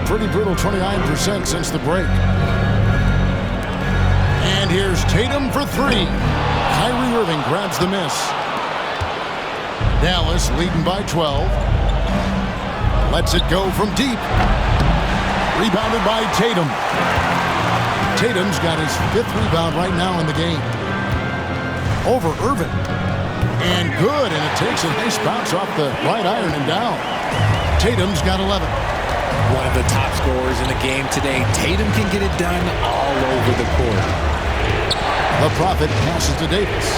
pretty brutal 29% since the break. And here's Tatum for three. Kyrie Irving grabs the miss. Dallas leading by 12. Lets it go from deep. Rebounded by Tatum. Tatum's got his 5th rebound right now in the game. Over Irving. And good, and it takes a nice bounce off the right iron and down. Tatum's got 11. One of the top scorers in the game today. Tatum can get it done all over the court. The Prophet passes to Davis.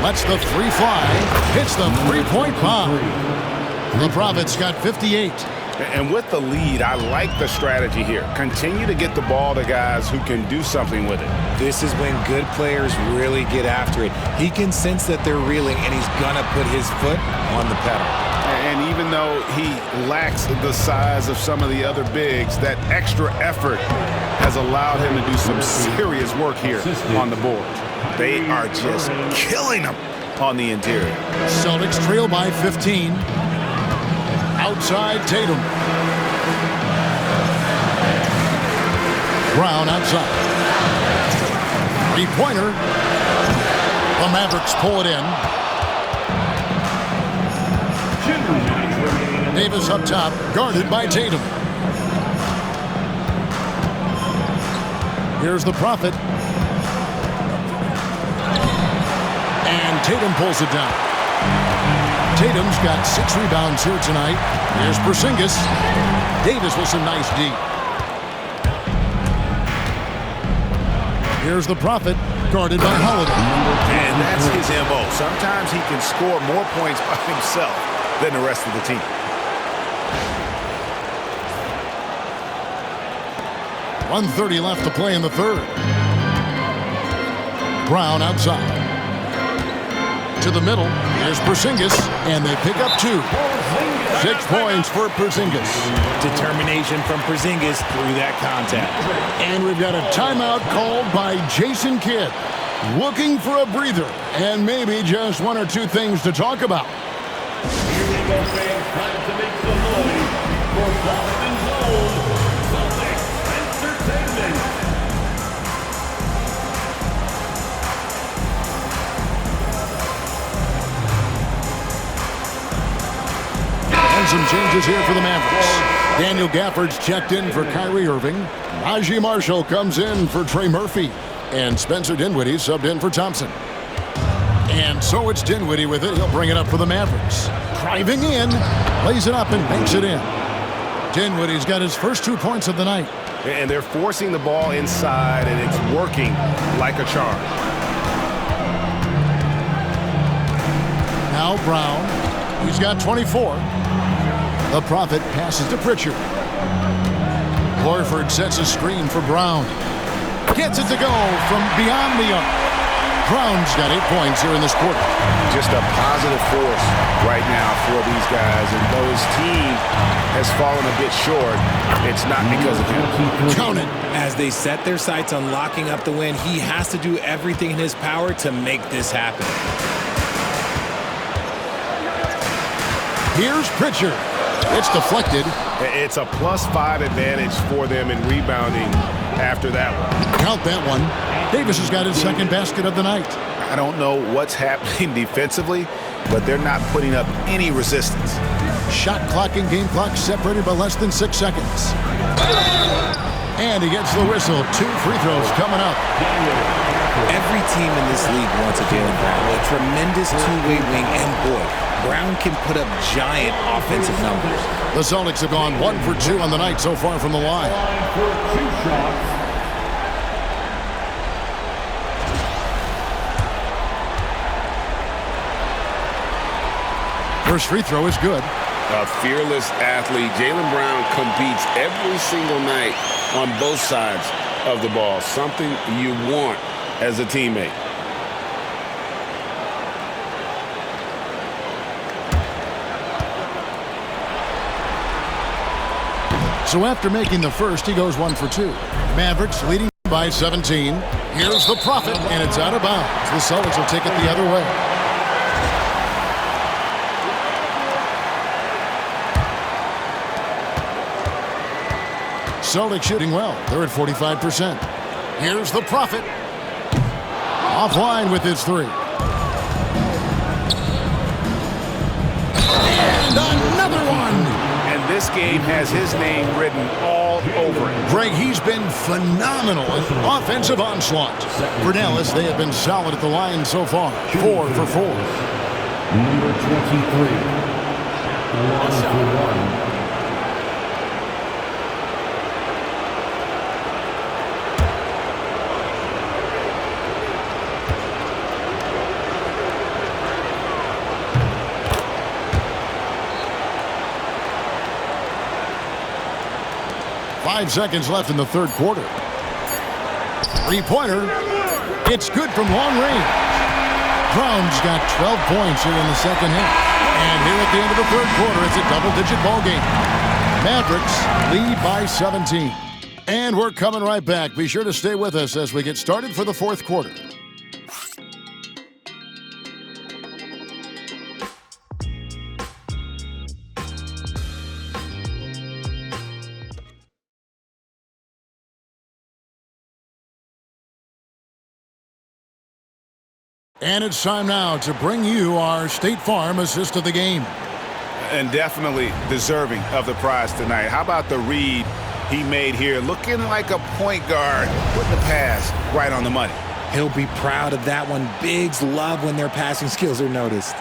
Lets the three fly. Hits the three-point bomb. The Prophet's got 58. And with the lead, I like the strategy here. Continue to get the ball to guys who can do something with it. This is when good players really get after it. He can sense that they're reeling, and he's going to put his foot on the pedal. And even though he lacks the size of some of the other bigs, that extra effort has allowed him to do some serious work here on the board. They are just killing him on the interior. Celtics trail by 15. Outside Tatum. Brown outside. Three-pointer. The Mavericks pull it in. Davis up top, guarded by Tatum. Here's the Prophet. And Tatum pulls it down. Tatum's got 6 rebounds here tonight. Here's Porzingis. Davis with some nice D. Here's the Prophet, guarded by Holiday. And that's his MO. Sometimes he can score more points by himself than the rest of the team. .130 left to play in the third. Brown outside. To the middle. Here's Porzingis, and they pick up 2. 6 points for Porzingis. Determination from Porzingis through that contact. And we've got a timeout called by Jason Kidd. Looking for a breather, and maybe just 1 or 2 things to talk about. Here we go, fans. Time to make some noise for Boston Gold, Celtics Entertainment. And some changes here for the Mavericks. Daniel Gafford's checked in for Kyrie Irving. Najee Marshall comes in for Trey Murphy. And Spencer Dinwiddie subbed in for Thompson. And so it's Dinwiddie with it. He'll bring it up for the Mavericks. Driving in, lays it up and banks it in. Dinwiddie's got his first 2 points of the night. And they're forcing the ball inside, and it's working like a charm. Now Brown. He's got 24. The Prophet passes to Pritchard. Horford sets a screen for Brown. Gets it to go from beyond the arc. Brown's got 8 points here in this quarter. Just a positive force right now for these guys. And though his team has fallen a bit short, it's not because of him. Count it. As they set their sights on locking up the win, he has to do everything in his power to make this happen. Here's Pritchard. It's deflected. It's a +5 advantage for them in rebounding after that one. Count that one. Davis has got his second basket of the night. I don't know what's happening defensively, but they're not putting up any resistance. Shot clock and game clock separated by less than 6 seconds. And he gets the whistle. 2 free throws coming up. Every team in this league wants a Jaylen Brown, a tremendous two-way wing, and boy, Brown can put up giant offensive numbers. The Celtics have gone 1 for 2 on the night so far from the line. First free throw is good. A fearless athlete. Jaylen Brown competes every single night on both sides of the ball. Something you want as a teammate. So after making the first, he goes 1 for 2. Mavericks leading by 17. Here's the Prophet, and it's out of bounds. The Celtics will take it the other way. Celtics shooting well. They're at 45%. Here's the Prophet. Offline with his three. And another one. And this game has his name written all over it. Greg, he's been phenomenal in offensive onslaught. For Dallas, they have been solid at the line so far. 4 for 4. Number 23. 1 for 1. 5 seconds left in the third quarter. Three-pointer. It's good from long range. Brown's got 12 points here in the second half. And here at the end of the third quarter, it's a double-digit ball game. Mavericks lead by 17. And we're coming right back. Be sure to stay with us as we get started for the fourth quarter. And it's time now to bring you our State Farm assist of the game. And definitely deserving of the prize tonight. How about the read he made here? Looking like a point guard, putting the pass right on the money. He'll be proud of that one. Bigs love when their passing skills are noticed.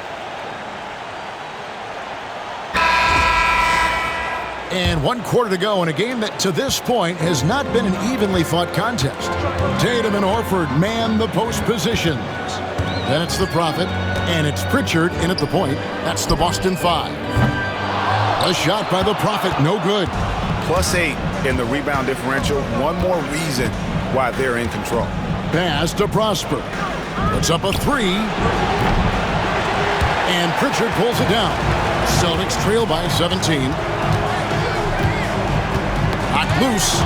And 1 quarter to go in a game that to this point has not been an evenly fought contest. Tatum and Horford man the post positions. Then it's the Prophet, and it's Pritchard in at the point. That's the Boston 5. A shot by the Prophet, no good. +8 in the rebound differential. One more reason why they're in control. Pass to Prosper. Puts up a three. And Pritchard pulls it down. Celtics trail by 17. Hot loose.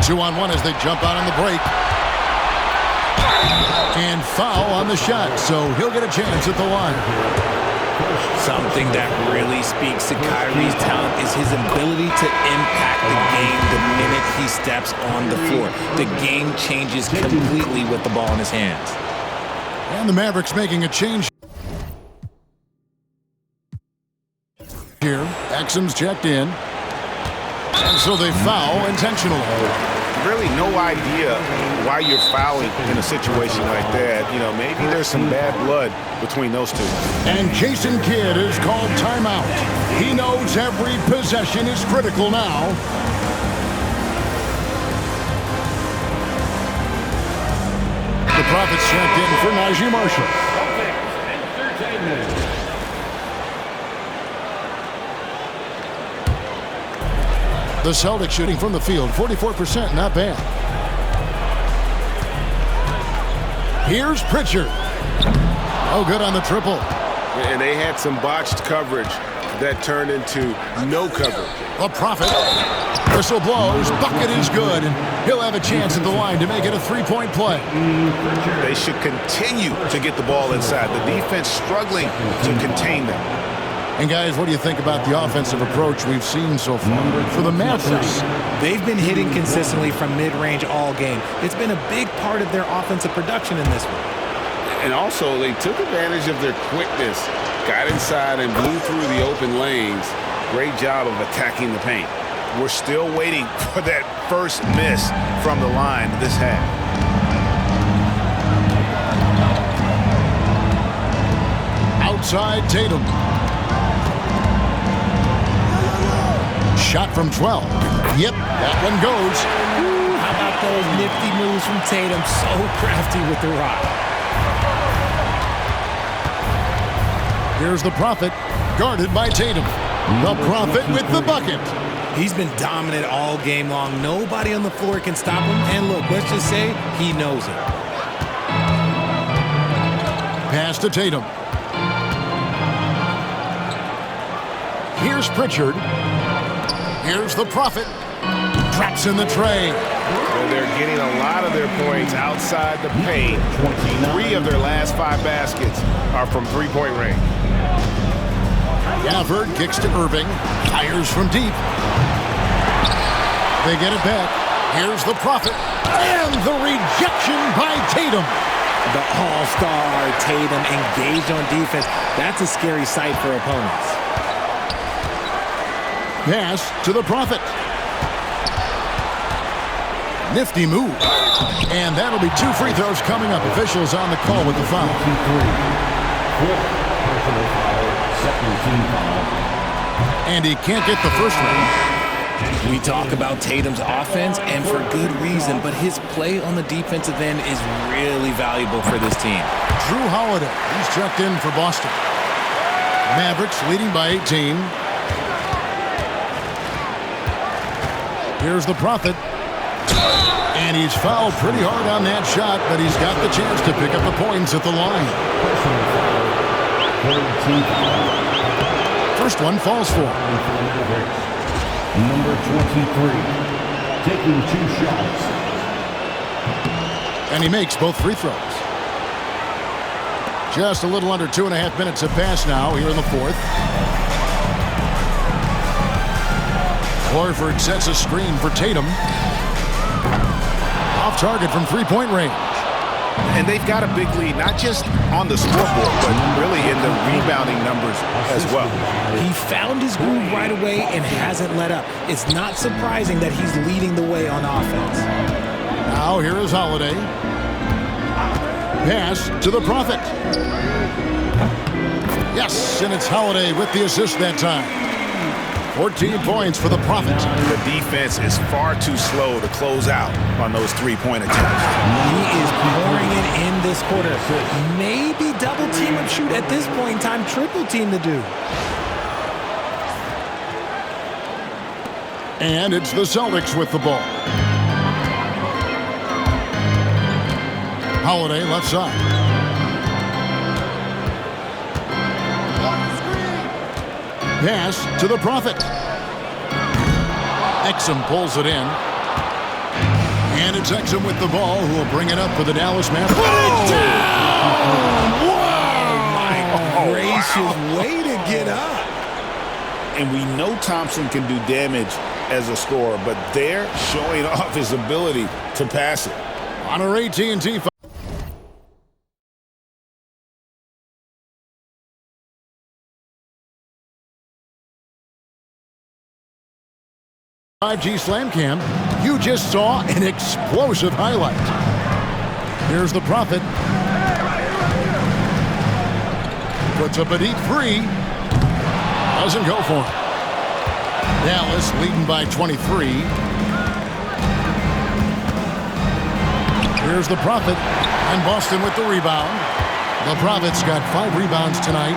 2-on-1 as they jump out on the break. And foul on the shot, so he'll get a chance at the line. Something that really speaks to Kyrie's talent is his ability to impact the game the minute he steps on the floor. The game changes completely with the ball in his hands. And the Mavericks making a change here. Exum's checked in. And so they foul intentionally. Really no idea why you're fouling in a situation like that. You know, maybe there's some bad blood between those two. And Jason Kidd is called timeout. He knows every possession is critical now. The Prophet's checked in for Najee Marshall. Entertainment. The Celtics shooting from the field, 44%, not bad. Here's Pritchard. Oh, good on the triple. And they had some botched coverage that turned into no coverage. The Prophet. Whistle blows. Bucket is good. And he'll have a chance at the line to make it a three-point play. They should continue to get the ball inside. The defense struggling to contain them. And guys, what do you think about the offensive approach we've seen so far for the Mavericks? They've been hitting consistently from mid-range all game. It's been a big part of their offensive production in this one. And also, they took advantage of their quickness, got inside and blew through the open lanes. Great job of attacking the paint. We're still waiting for that first miss from the line this half. Outside Tatum. Shot from 12. Yep, that one goes. Ooh, how about those nifty moves from Tatum? So crafty with the rock. Here's the Prophet, guarded by Tatum. The Prophet with the bucket. He's been dominant all game long. Nobody on the floor can stop him. And look, let's just say he knows it. Pass to Tatum. Here's Pritchard. Here's the Prophet. Drops in the tray. Well, they're getting a lot of their points outside the paint. 3 of their last 5 baskets are from three-point range. Gafford kicks to Irving. Fires from deep. They get it back. Here's the Prophet. And the rejection by Tatum. The all-star Tatum engaged on defense. That's a scary sight for opponents. Pass to the Prophet. Nifty move. And that'll be 2 free throws coming up. Officials on the call with the foul. And he can't get the first one. We talk about Tatum's offense, and for good reason, but his play on the defensive end is really valuable for this team. Drew Holiday, he's checked in for Boston. Mavericks leading by 18. Here's the Prophet. And he's fouled pretty hard on that shot, but he's got the chance to pick up the points at the line. First one falls for him. Number 23, taking 2 shots. And he makes both free throws. Just a little under 2.5 minutes have passed now here in the fourth. Horford sets a screen for Tatum. Off target from three-point range. And they've got a big lead, not just on the scoreboard, but really in the rebounding numbers as well. He found his groove right away and hasn't let up. It's not surprising that he's leading the way on offense. Now here is Holiday. Pass to the Prophet. Yes, and it's Holiday with the assist that time. 14 points for the Prophet. The defense is far too slow to close out on those three-point attempts. He is pouring it in this quarter. Maybe double team him shoot at this point in time, triple team to do. And it's the Celtics with the ball. Holiday left side. Pass to the Prophet. Exum pulls it in. And it's Exum with the ball who will bring it up for the Dallas Mavericks. Put it down! Wow! My gracious, way to get up. And we know Thompson can do damage as a scorer, but they're showing off his ability to pass it. On our AT&T 5G Slam Cam, you just saw an explosive highlight. Here's the Prophet. Puts up a deep three. Doesn't go for it. Dallas leading by 23. Here's the Prophet. And Boston with the rebound. The Prophet's got 5 rebounds tonight.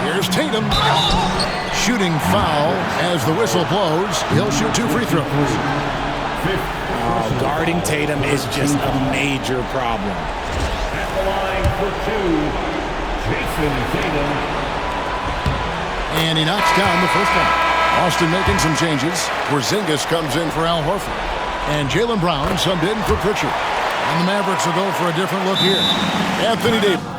Here's Tatum. Shooting foul as the whistle blows. He'll shoot 2 free throws. Guarding Tatum is just a major problem. At the line for 2, Jason Tatum. And he knocks down the first one. Austin making some changes. Porzingis comes in for Al Horford. And Jaylen Brown subbed in for Pritchard. And the Mavericks will go for a different look here. Anthony Davis.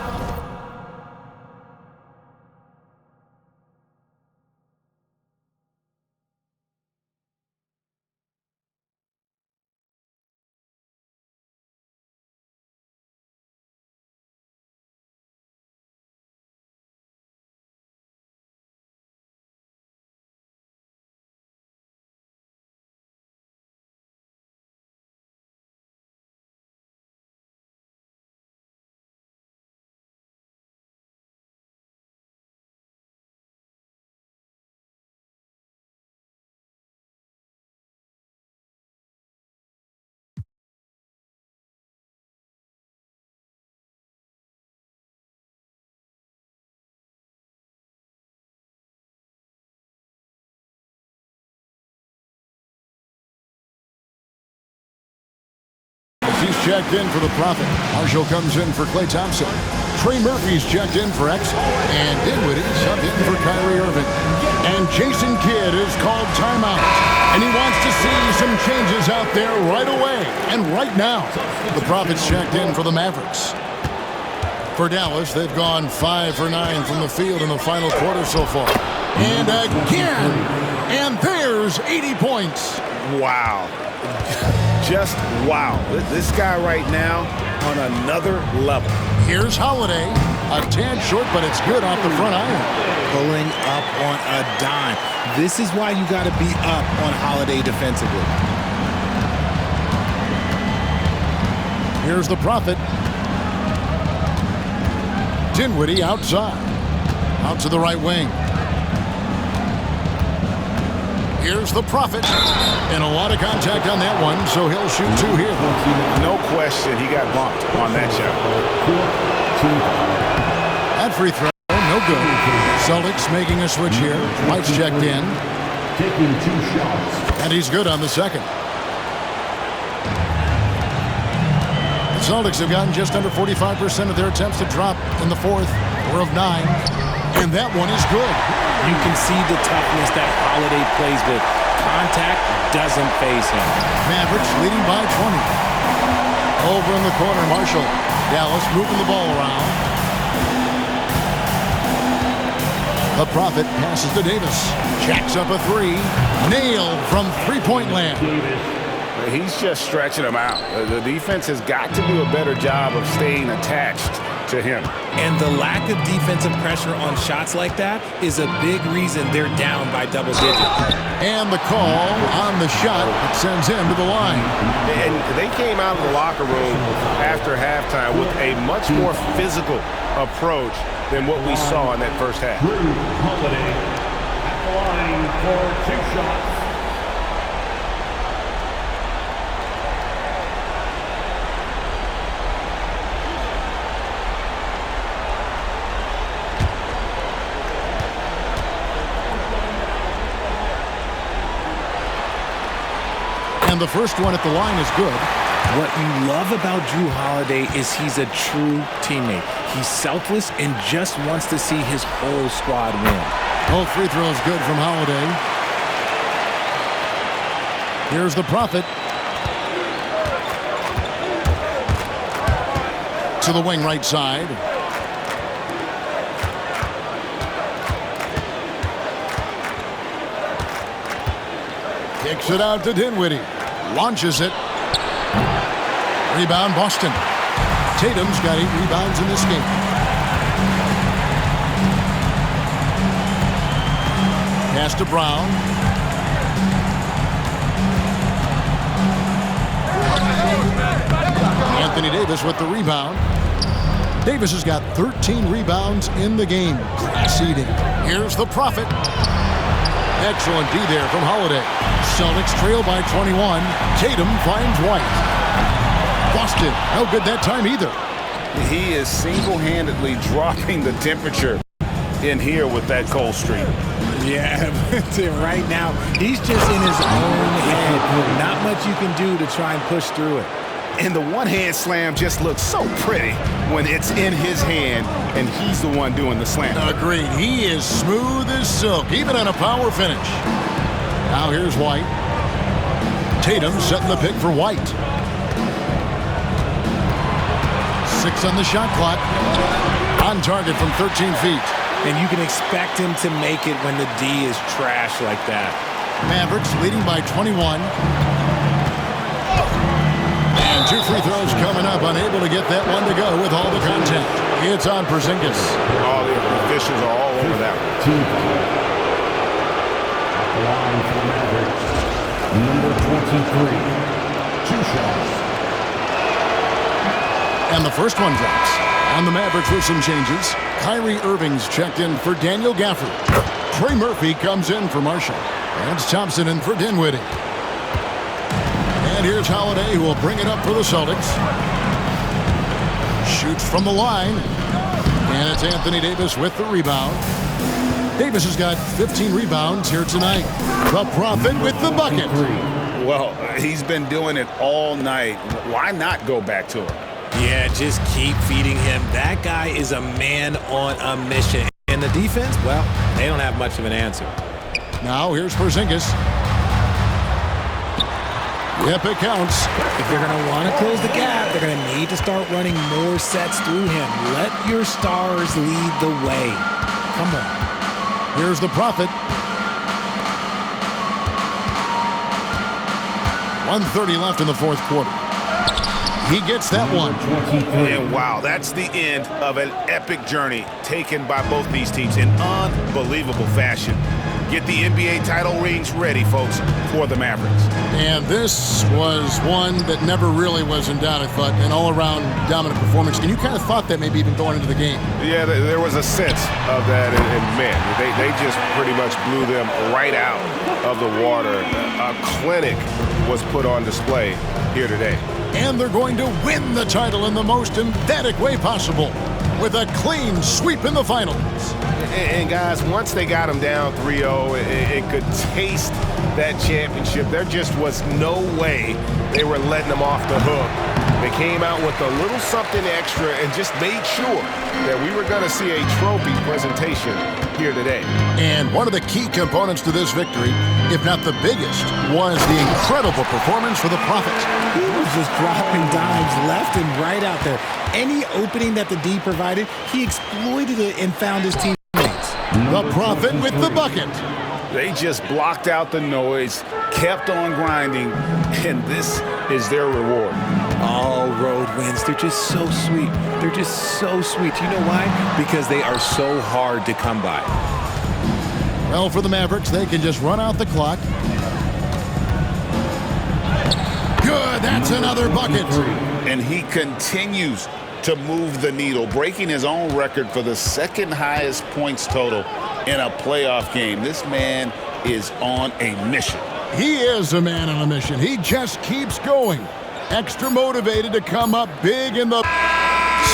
He's checked in for the Prophet. Marshall comes in for Klay Thompson. Trey Murphy's checked in for Exum. And Dinwiddie subbed in for Kyrie Irving. And Jason Kidd is called timeout. And he wants to see some changes out there right away. And right now, the Prophet's checked in for the Mavericks. For Dallas, they've gone 5 for 9 from the field in the final quarter so far. And again, And there's 80 points. Wow. Just wow. This guy right now on another level. Here's Holiday. A tad short, but it's good off the front iron. Pulling up on a dime. This is why you got to be up on Holiday defensively. Here's the Prophet. Dinwiddie outside. Out to the right wing. Here's the Prophet. And a lot of contact on that one, so he'll shoot two here. No question, he got bumped on that shot. That free throw, no good. Celtics making a switch here. White's checked in. Taking 2 shots. And he's good on the second. The Celtics have gotten just under 45% of their attempts to drop in the fourth. 4 of 9. And that one is good. You can see the toughness that Holiday plays with. Contact doesn't faze him. Mavericks leading by 20. Over in the corner, Marshall. Dallas moving the ball around. The Prophet passes to Davis. Jacks up a three. Nailed from three-point land. He's just stretching him out. The defense has got to do a better job of staying attached to him. And the lack of defensive pressure on shots like that is a big reason they're down by double digits. And the call on the shot that sends him to the line. And they came out of the locker room after halftime with a much more physical approach than what we saw in that first half. Drew Holiday at the line for 2 shots. And the first one at the line is good. What you love about Drew Holiday is he's a true teammate. He's selfless and just wants to see his whole squad win. Both free throws good from Holiday. Here's the Prophet. To the wing right side. Kicks it out to Dinwiddie. Launches it. Rebound, Boston. Tatum's got 8 rebounds in this game. Pass to Brown. Anthony Davis with the rebound. Davis has got 13 rebounds in the game. Class eating. Here's the Prophet. Excellent D there from Holiday. Celtics trail by 21. Tatum finds White. Boston, no good that time either. He is single-handedly dropping the temperature in here with that cold streak. Yeah, right now, he's just in his own head. Not much you can do to try and push through it. And the one-hand slam just looks so pretty when it's in his hand and he's the one doing the slam. Agreed. He is smooth as silk, even on a power finish. Now here's White. Tatum setting the pick for White. 6 on the shot clock. On target from 13 feet. And you can expect him to make it when the D is trash like that. Mavericks leading by 21. And 2 free throws coming up. Unable to get that one to go with all the contact. It's on Porzingis. All the officials are all over that one. Line for the Mavericks. Number 23. 2 shots. And the first one drops. On the Mavericks with some changes. Kyrie Irving's checked in for Daniel Gafford. Trey Murphy comes in for Marshall. And it's Thompson in for Dinwiddie. And here's Holiday, who will bring it up for the Celtics. Shoots from the line. And it's Anthony Davis with the rebound. Davis has got 15 rebounds here tonight. The Prophet with the bucket. Well, he's been doing it all night. Why not go back to him? Yeah, just keep feeding him. That guy is a man on a mission. And the defense, well, they don't have much of an answer. Now here's Porzingis. Yep, it counts. If they're going to want to close the gap, they're going to need to start running more sets through him. Let your stars lead the way. Come on. Here's the Prophet. 1:30 left in the fourth quarter. He gets that one. And wow, that's the end of an epic journey taken by both these teams in unbelievable fashion. Get the NBA title rings ready, folks, for the Mavericks. And this was one that never really was in doubt, I thought, an all-around dominant performance. And you kind of thought that maybe even going into the game. Yeah, there was a sense of that, and man, they just pretty much blew them right out of the water. A clinic was put on display here today. And they're going to win the title in the most emphatic way possible with a clean sweep in the finals. And guys, once they got them down 3-0, it could taste that championship. There just was no way they were letting them off the hook. They came out with a little something extra and just made sure that we were going to see a trophy presentation here today. And one of the key components to this victory, if not the biggest, was the incredible performance for the Prophet. He was just dropping dimes left and right out there. Any opening that the D provided, he exploited it and found his teammates. The Prophet with the bucket. They just blocked out the noise, kept on grinding, and this is their reward. All road wins. They're just so sweet. They're just so sweet. You know why? Because they are so hard to come by. Well, for the Mavericks, they can just run out the clock. Good, that's another bucket. And he continues to move the needle, breaking his own record for the second highest points total in a playoff game. This man is on a mission. He is a man on a mission. He just keeps going. Extra motivated to come up big in the...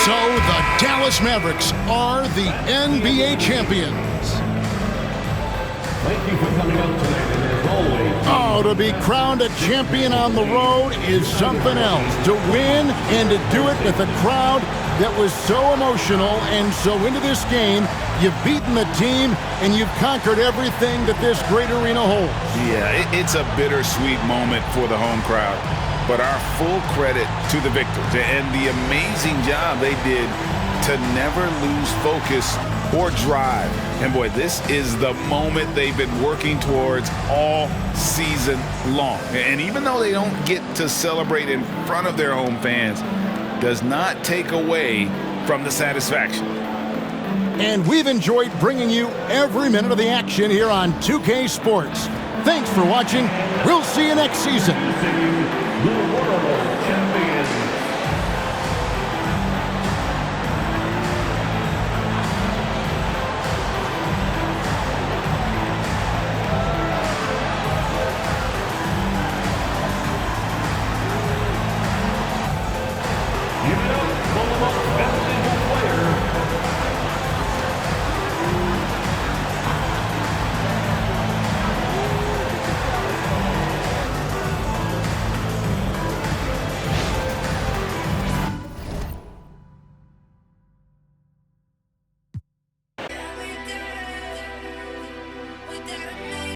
So the Dallas Mavericks are the NBA champions. Thank you for coming out tonight, and as always, Oh, to be crowned a champion on the road is something else. To win and to do it with a crowd that was so emotional and so into this game, you've beaten the team and you've conquered everything that this great arena holds. Yeah, it's a bittersweet moment for the home crowd. But our full credit to the victors and the amazing job they did to never lose focus or drive. And boy, this is the moment they've been working towards all season long. And even though they don't get to celebrate in front of their home fans, does not take away from the satisfaction. And we've enjoyed bringing you every minute of the action here on 2K Sports. Thanks for watching. We'll see you next season. the world